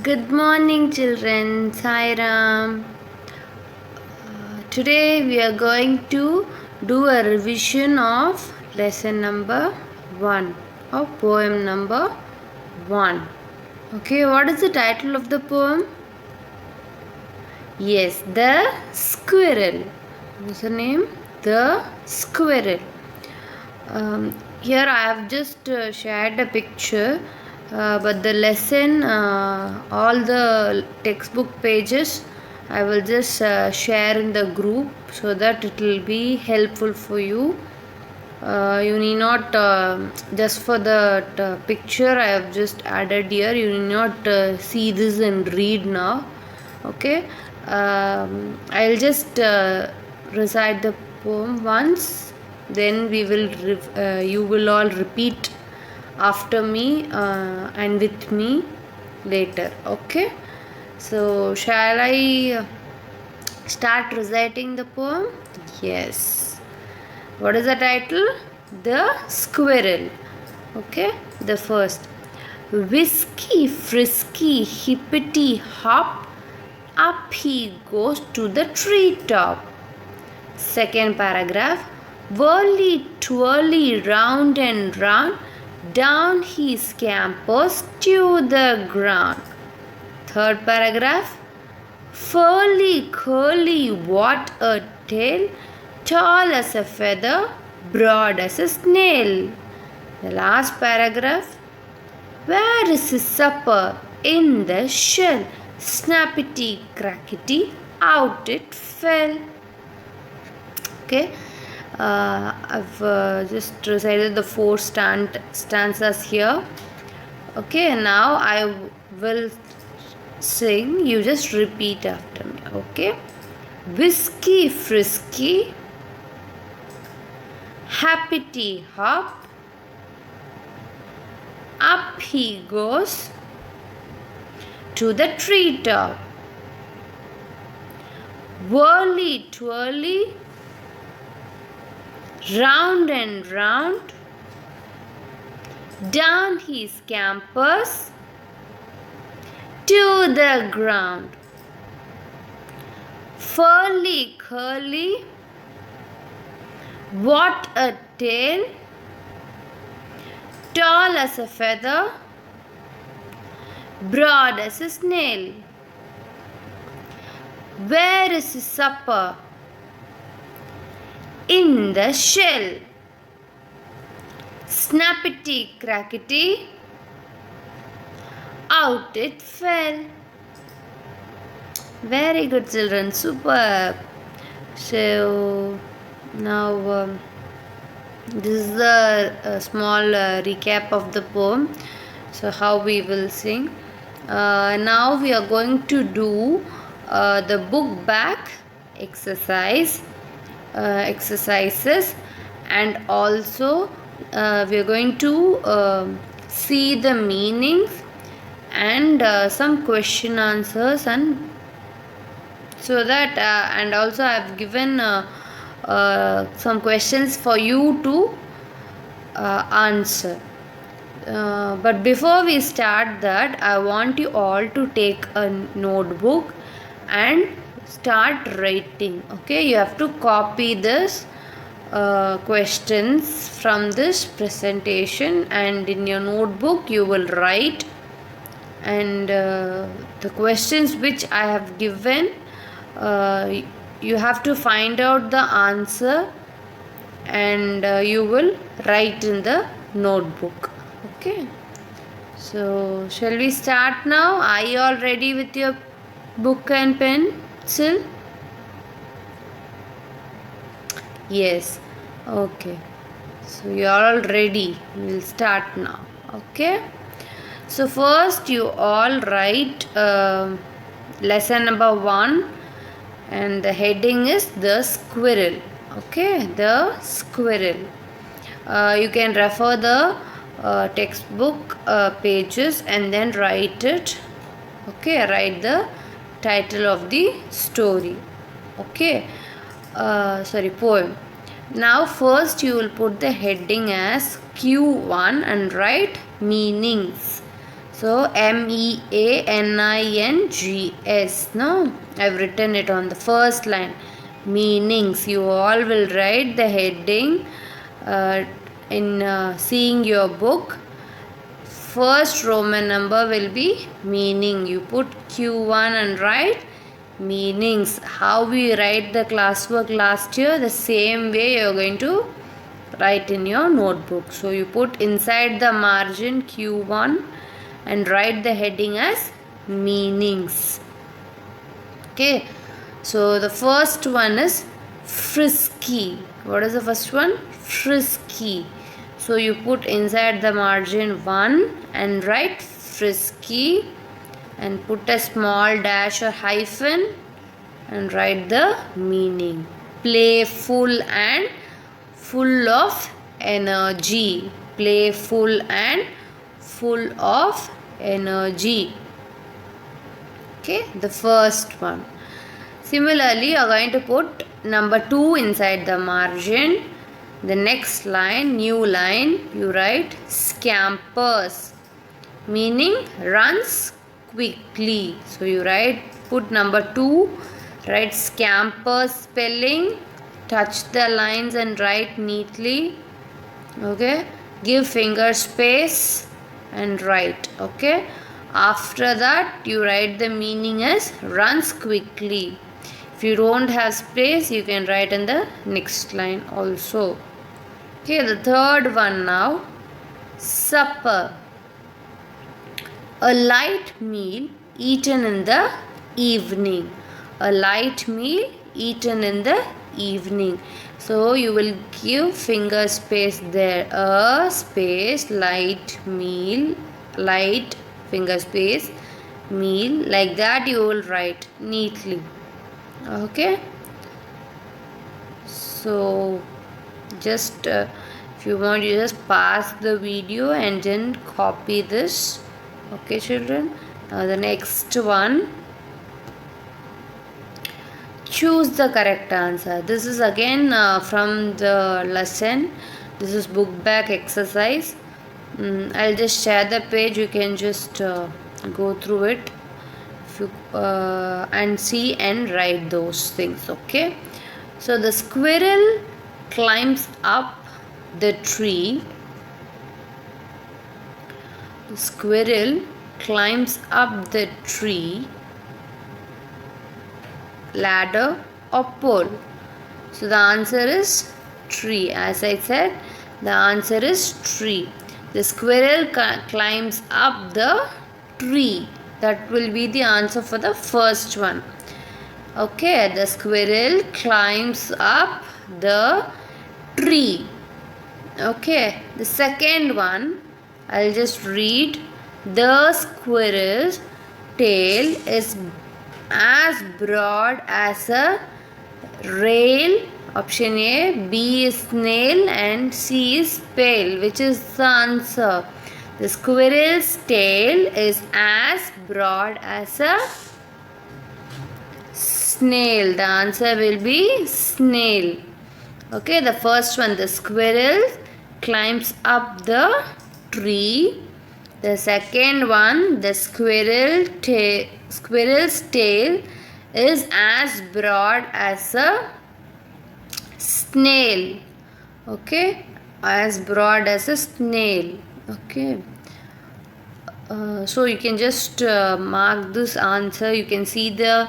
Good morning, children. Sai Ram. Today we are going to do a revision of lesson number 1 or poem number 1. Okay, what is the title of the poem? Yes, The Squirrel. What's the name? The Squirrel. Here I have just shared a picture, but the lesson, all the textbook pages, I will just share in the group so that it will be helpful for you. You need not just for the picture I have just added here. You need not see this and read now. Okay, I'll just recite the poem once, then we will you will all repeat after me and with me later. Okay, so shall I start reciting the poem? Yes. What is the title? The Squirrel. Okay, the first. Whisky, frisky, hippity hop, up he goes to the treetop. Second paragraph. Whirly twirly, round and round, down he scampers to the ground. Third paragraph. Furly, curly, what a tail, tall as a feather, broad as a snail. The last paragraph. Where is his supper? In the shell. Snappity, crackety, out it fell. Okay, I've just recited the four stanzas here. Okay, now I will sing. You just repeat after me. Okay, whisky, frisky, happity hop, up he goes to the treetop. Whirly twirly, round and round, down he scampers to the ground. Furly curly, what a tail, tall as a feather, broad as a snail. Where is his supper? In the shell. Snappity crackety, out it fell. Very good, children. Superb. So now this is the small recap of the poem. So how we will sing. Now we are going to do the book back exercises, and also we are going to see the meanings and some question answers, and so that and also I have given some questions for you to answer. But before we start that, I want you all to take a notebook and start writing. Okay, you have to copy this questions from this presentation, and in your notebook you will write, and the questions which I have given, you have to find out the answer, and you will write in the notebook. Okay, so shall we start now? Are you all ready with your book and pencil? Yes. Okay, so you are all ready. We will start now. Okay, so first you all write lesson number 1, and the heading is the squirrel. Okay, the squirrel. You can refer the textbook pages and then write it. Okay, write the title of the story. Okay, sorry, poem. Now first you will put the heading as Q1 and write meanings. So MEANINGS. No, I've written it on the first line. Meanings. You all will write the heading in seeing your book. First Roman number will be meaning. You put Q1 and write meanings. How we write the classwork last year, the same way you are going to write in your notebook. So you put inside the margin Q1 and write the heading as meanings. Okay, so the first one is frisky. What is the first one? Frisky. So you put inside the margin 1 and write frisky and put a small dash or hyphen and write the meaning. Playful and full of energy. Playful and full of energy. Okay, the first one. Similarly, you are going to put number 2 inside the margin. The next line, new line, you write scampers, meaning runs quickly. So you put number 2, write scampers spelling, touch the lines and write neatly. Okay, give finger space and write. Okay, after that you write the meaning as runs quickly. If you don't have space, you can write in the next line also. Okay, the third one now, supper. A light meal eaten in the evening. A light meal eaten in the evening. So you will give finger space there. A space, light meal, light finger space, meal. Like that you will write neatly. Okay. So just if you want, you just pause the video and then copy this. Okay, children. Now the next one, choose the correct answer. This is again from the lesson. This is book back exercise. I'll just share the page. You can just go through it and see and write those things. Okay. So the squirrel climbs up the tree. The squirrel climbs up the tree, ladder or pole. So the answer is tree. As I said, the answer is tree. The squirrel climbs up the tree. That will be the answer for the first one. Okay, the squirrel climbs up the tree. Okay, the second one, I'll just read. The squirrel's tail is as broad as a rail. Option A, B is snail and C is pail. Which is the answer? The squirrel's tail is as broad as a snail. The answer will be snail. Okay, the first one, the squirrel climbs up the tree. The second one, the squirrel's tail is as broad as a snail. Okay, as broad as a snail. Okay. So you can just mark this answer. You can see the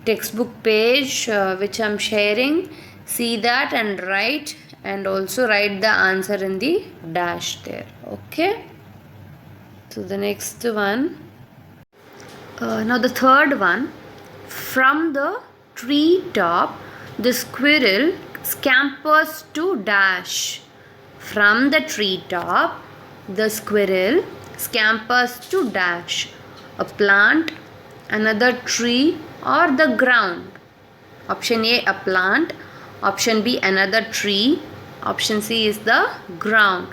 textbook page which I am sharing. See that and write, and also write the answer in the dash there. Okay. So the next one. Now the third one. From the tree top, the squirrel scampers to dash. From the tree top, the squirrel scampers to dash. A plant, another tree, or the ground. Option A, a plant. Option B, another tree. Option C is the ground.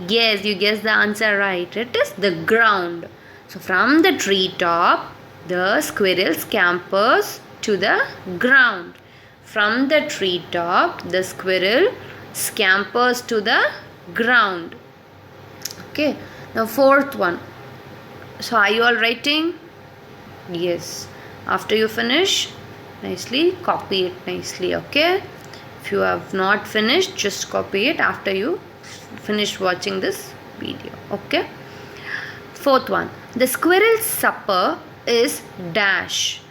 Yes, you guessed the answer right. It is the ground. So from the tree top, the squirrel scampers to the ground. From the tree top, the squirrel scampers to the ground. Okay. Now fourth one. So are you all writing? Yes. After you finish, nicely copy it nicely. Okay. If you have not finished, just copy it after you finish watching this video. Okay. Fourth one. The squirrel's supper is dash.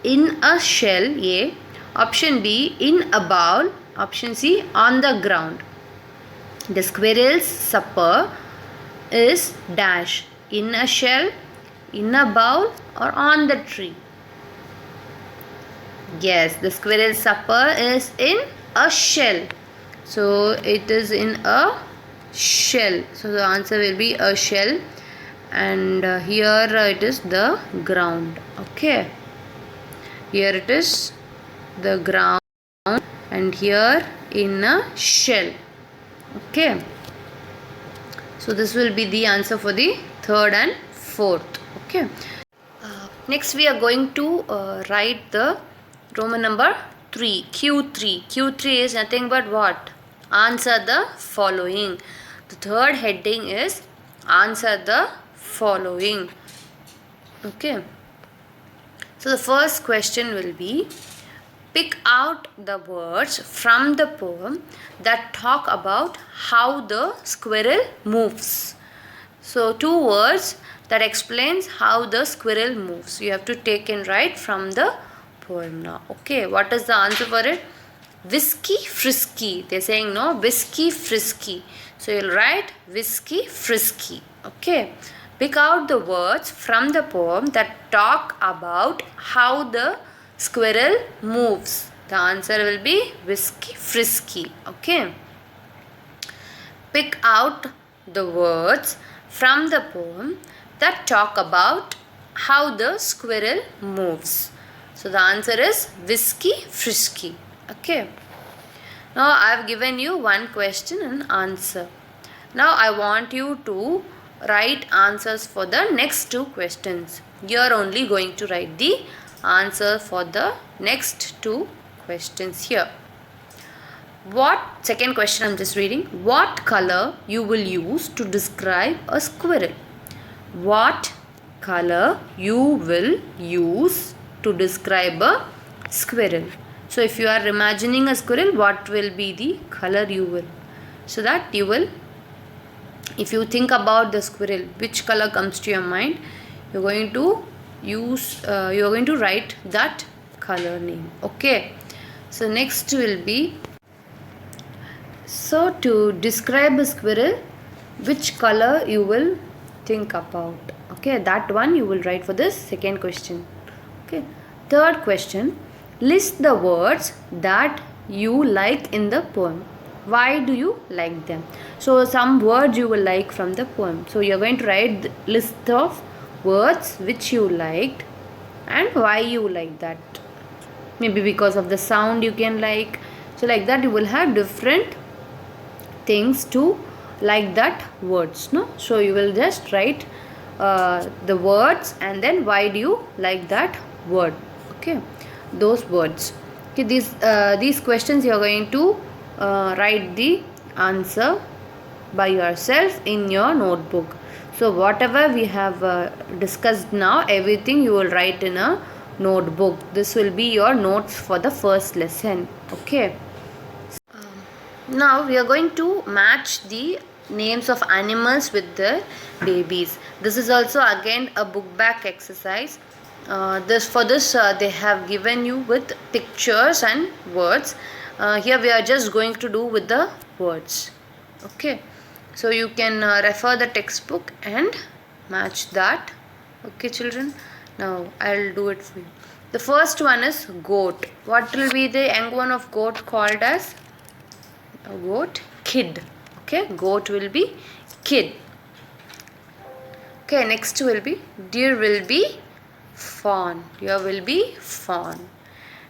In a shell, A. Option B, in a bowl. Option C, on the ground. The squirrel's supper is dash. In a shell, in a bowl, or on the tree. Yes, the squirrel's supper is in a shell. So it is in a shell. So the answer will be a shell. And here it is the ground. Okay. Here it is the ground. And here in a shell. Okay. So this will be the answer for the third and fourth. Okay. Next we are going to write the Roman number 3, Q3. Q3 is nothing but what? Answer the following. The third heading is answer the following. Okay. So the first question will be, pick out the words from the poem that talk about how the squirrel moves. So two words that explains how the squirrel moves. You have to take and write from the poem now. Okay, what is the answer for it? Whisky frisky. They're saying no, whisky frisky. So you'll write whisky frisky. Okay. Pick out the words from the poem that talk about how the squirrel moves. The answer will be whisky frisky. Okay. Pick out the words from the poem that talk about how the squirrel moves. So the answer is whisky frisky. Okay. Now I have given you one question and answer. Now I want you to write answers for the next two questions. You are only going to write the answer for the next two questions here. Second question I'm just reading. What color you will use to describe a squirrel? What color you will use to describe a squirrel? So if you are imagining a squirrel, what will be the color you will? So that you will, if you think about the squirrel, which color comes to your mind, you're going to write that color name. Okay. So next will be, so to describe a squirrel, which color you will think about. Okay, that one you will write for this second question. Okay. Third question, list the words that you like in the poem. Why do you like them? So some words you will like from the poem. So you are going to write the list of words which you liked and why you like that. Maybe because of the sound you can like. So like that you will have different things to like that words. No? So you will just write the words and then why do you like that word. Okay. Those words. Okay. These questions you are going to write the answer by yourself in your notebook. So whatever we have discussed now, everything you will write in a notebook. This will be your notes for the first lesson. Okay. Now we are going to match the names of animals with the babies. This is also again a book back exercise. They have given you with pictures and words. Here we are just going to do with the words. Okay. So you can refer the textbook and match that. Okay children. Now I'll do it for you. The first one is goat. What will be the young one of goat called as? A goat? Kid. Okay. Goat will be kid. Okay. Next will be deer will be fawn. Here will be fawn.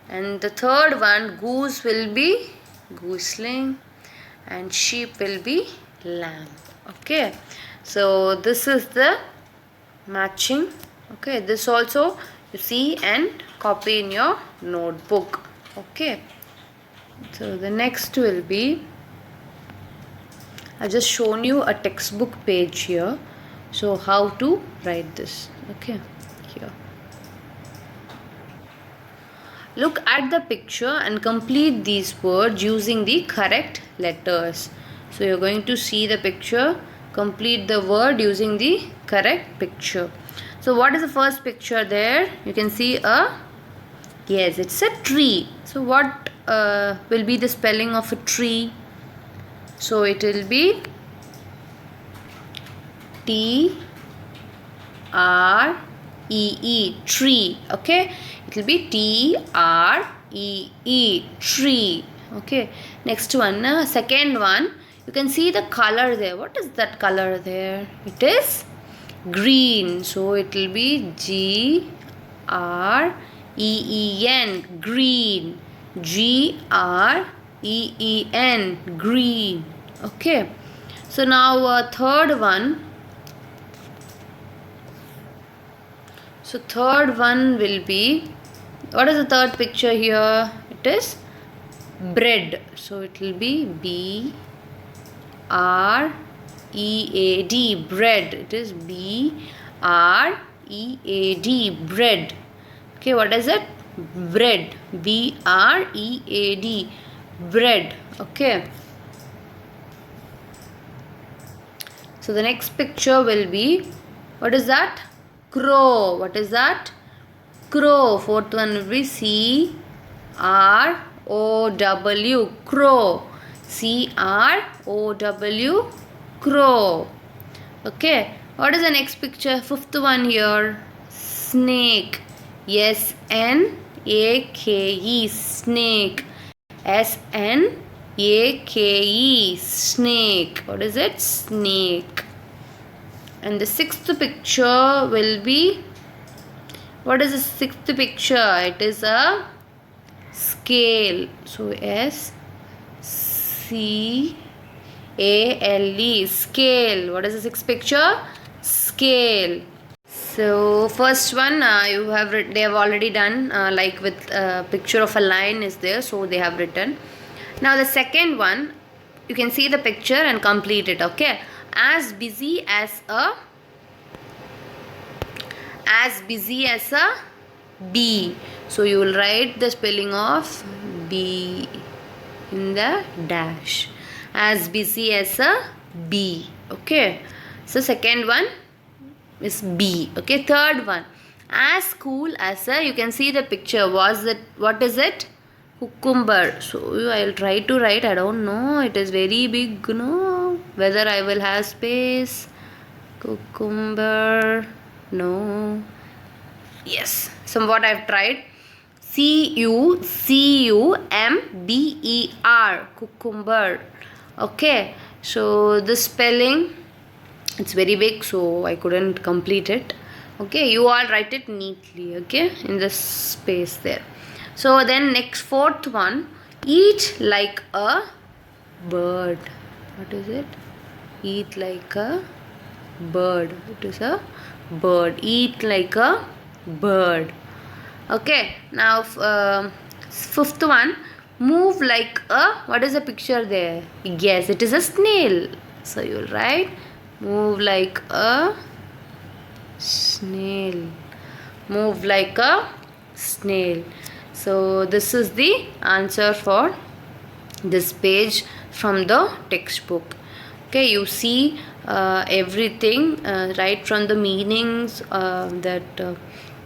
And the third one, goose will be gooseling and sheep will be lamb. Okay. So this is the matching. Okay. This also you see and copy in your notebook. Okay. So the next will be, I've just shown you a textbook page here. So how to write this? Okay, here. Look at the picture and complete these words using the correct letters. So you're going to see the picture, complete the word using the correct picture. So what is the first picture there? You can see yes, it's a tree. So what will be the spelling of a tree? So it will be T R E tree. Okay, it will be TREE tree. Okay, next one, second one, you can see the color there. What is that color there? It is green. So it will be GREEN green. GREEN green. Okay, so now third one. So third one will be, what is the third picture here? It is bread. So it will be BREAD bread. It is BREAD bread. Okay, what is it? Bread. BREAD bread. Okay. So the next picture will be, what is that? Crow. What is that? Crow. Fourth one will be CROW. Crow. CROW. Crow. Okay. What is the next picture? Fifth one here. Snake. SNAKE. Snake. SNAKE. Snake. What is it? Snake. And the sixth picture will be, what is the sixth picture? It is a scale. So SCALE scale. What is the sixth picture? Scale. So first one they have already done, like with a picture of a lion is there, so they have written. Now the second one, you can see the picture and complete it. Okay, as busy as a bee. So you will write the spelling of bee in the dash. As busy as a bee. Okay, so second one is bee. Okay, third one, as cool as a, you can see the picture. What is it? Cucumber. So I'll try to write. I don't know. It is very big. No, whether I will have space. Cucumber. No. Yes. Somewhat I've tried. CUCUMBER. Cucumber. Okay. So the spelling, it's very big, so I couldn't complete it. Okay, you all write it neatly. Okay, in the space there. So then next fourth one, eat like a bird. What is it? Eat like a bird. It is a bird. Eat like a bird. Okay, now fifth one, move like a, what is the picture there? Yes, it is a snail. So you will write, move like a snail. Move like a snail. So this is the answer for this page from the textbook. Okay, you see everything right from the meanings, that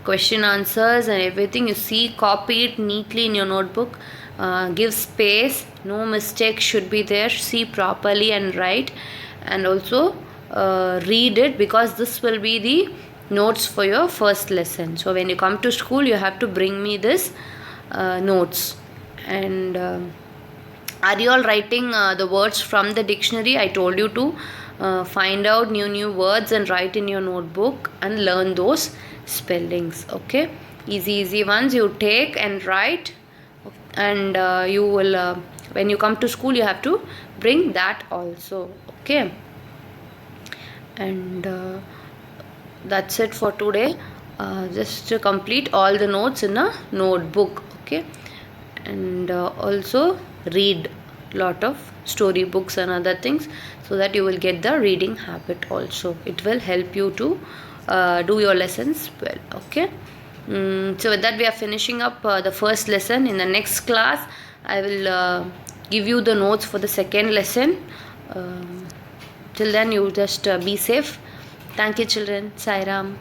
question answers and everything. You see, copy it neatly in your notebook. Give space, no mistakes should be there. See properly and write, and also read it, because this will be the notes for your first lesson. So when you come to school, you have to bring me this notes. And are you all writing the words from the dictionary? I told you to find out new words and write in your notebook and learn those spellings. Okay, easy ones you take and write, and you will when you come to school, you have to bring that also. Okay, and that's it for today. Just to complete all the notes in a notebook. Okay, and also read lot of storybooks and other things, so that you will get the reading habit also. It will help you to do your lessons well. Okay. So with that, we are finishing up the first lesson. In the next class, I will give you the notes for the second lesson. Till then, you just be safe. Thank you, children. Sai Ram.